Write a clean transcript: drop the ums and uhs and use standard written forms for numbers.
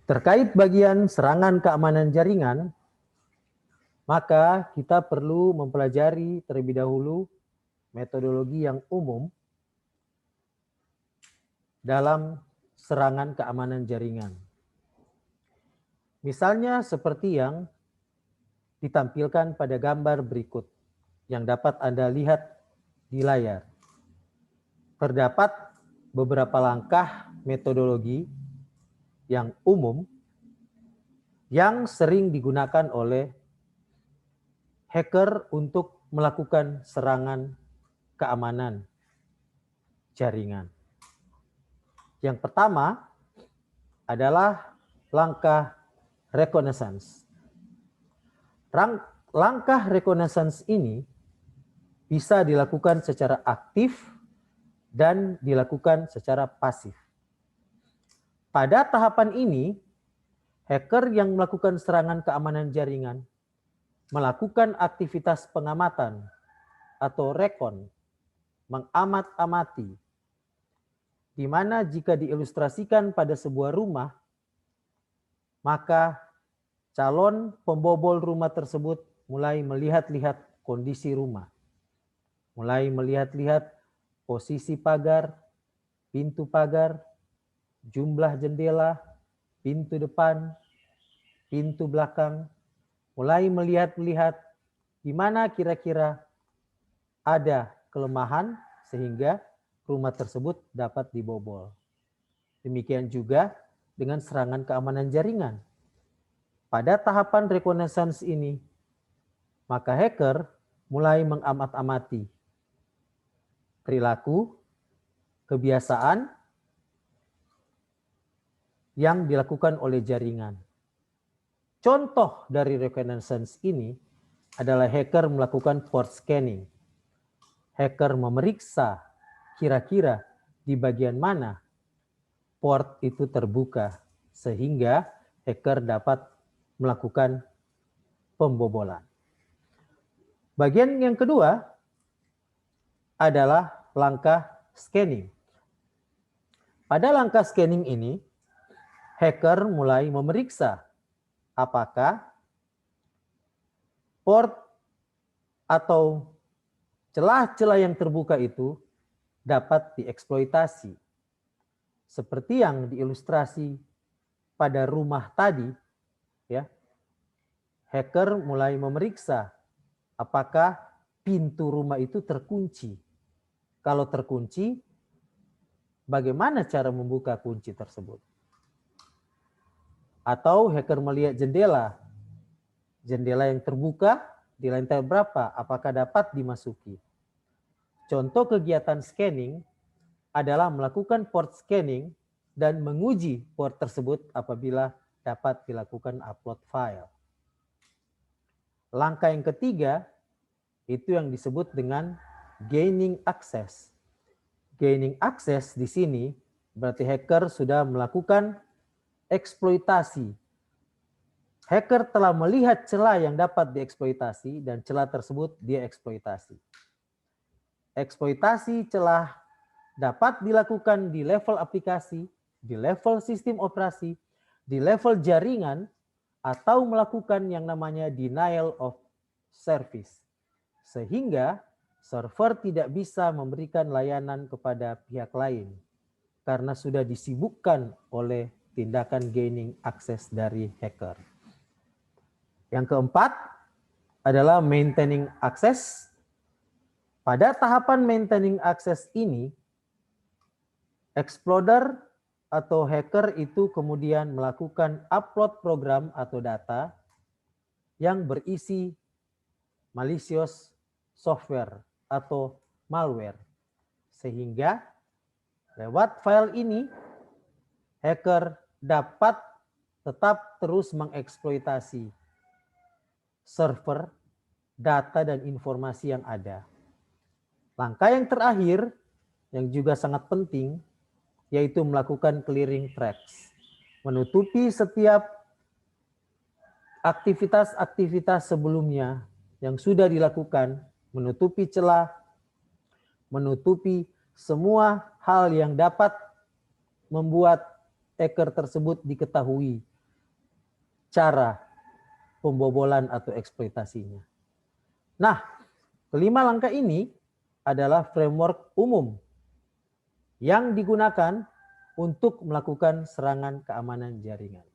Terkait bagian serangan keamanan jaringan, maka kita perlu mempelajari terlebih dahulu metodologi yang umum dalam serangan keamanan jaringan. Misalnya seperti yang ditampilkan pada gambar berikut yang dapat Anda lihat di layar. Terdapat beberapa langkah metodologi yang umum yang sering digunakan oleh hacker untuk melakukan serangan keamanan jaringan. Yang pertama adalah langkah reconnaissance. Langkah reconnaissance ini bisa dilakukan secara aktif dan dilakukan secara pasif. Pada tahapan ini, hacker yang melakukan serangan keamanan jaringan melakukan aktivitas pengamatan atau recon, mengamat-amati, di mana jika diilustrasikan pada sebuah rumah, maka calon pembobol rumah tersebut mulai melihat-lihat kondisi rumah, mulai melihat-lihat posisi pagar, pintu pagar, jumlah jendela, pintu depan, pintu belakang, mulai melihat-lihat di mana kira-kira ada kelemahan sehingga rumah tersebut dapat dibobol. Demikian juga dengan serangan keamanan jaringan. Pada tahapan reconnaissance ini, maka hacker mulai mengamat-amati perilaku, kebiasaan yang dilakukan oleh jaringan. Contoh dari reconnaissance ini adalah hacker melakukan port scanning. Hacker memeriksa kira-kira di bagian mana port itu terbuka sehingga hacker dapat melakukan pembobolan. Bagian yang kedua adalah langkah scanning. Pada langkah scanning ini, hacker mulai memeriksa apakah port atau celah-celah yang terbuka itu dapat dieksploitasi. Seperti yang diilustrasi pada rumah tadi, ya. Hacker mulai memeriksa apakah pintu rumah itu terkunci. Kalau terkunci, bagaimana cara membuka kunci tersebut? Atau hacker melihat jendela. Jendela yang terbuka di lantai berapa? Apakah dapat dimasuki? Contoh kegiatan scanning adalah melakukan port scanning dan menguji port tersebut apabila dapat dilakukan upload file. Langkah yang ketiga itu yang disebut dengan gaining access. Gaining access di sini berarti hacker sudah melakukan eksploitasi. Hacker telah melihat celah yang dapat dieksploitasi dan celah tersebut dia eksploitasi. Eksploitasi celah dapat dilakukan di level aplikasi, di level sistem operasi, di level jaringan, atau melakukan yang namanya denial of service. Sehingga server tidak bisa memberikan layanan kepada pihak lain karena sudah disibukkan oleh tindakan gaining access dari hacker. Yang keempat adalah maintaining access. Pada tahapan maintaining access ini, exploder atau hacker itu kemudian melakukan upload program atau data yang berisi malicious software atau malware. Sehingga lewat file ini, hacker dapat tetap terus mengeksploitasi server, data, dan informasi yang ada. Langkah yang terakhir, yang juga sangat penting, yaitu melakukan clearing tracks. Menutupi setiap aktivitas-aktivitas sebelumnya yang sudah dilakukan, menutupi celah, menutupi semua hal yang dapat membuat hacker tersebut diketahui cara pembobolan atau eksploitasinya. Nah, kelima langkah ini adalah framework umum yang digunakan untuk melakukan serangan keamanan jaringan.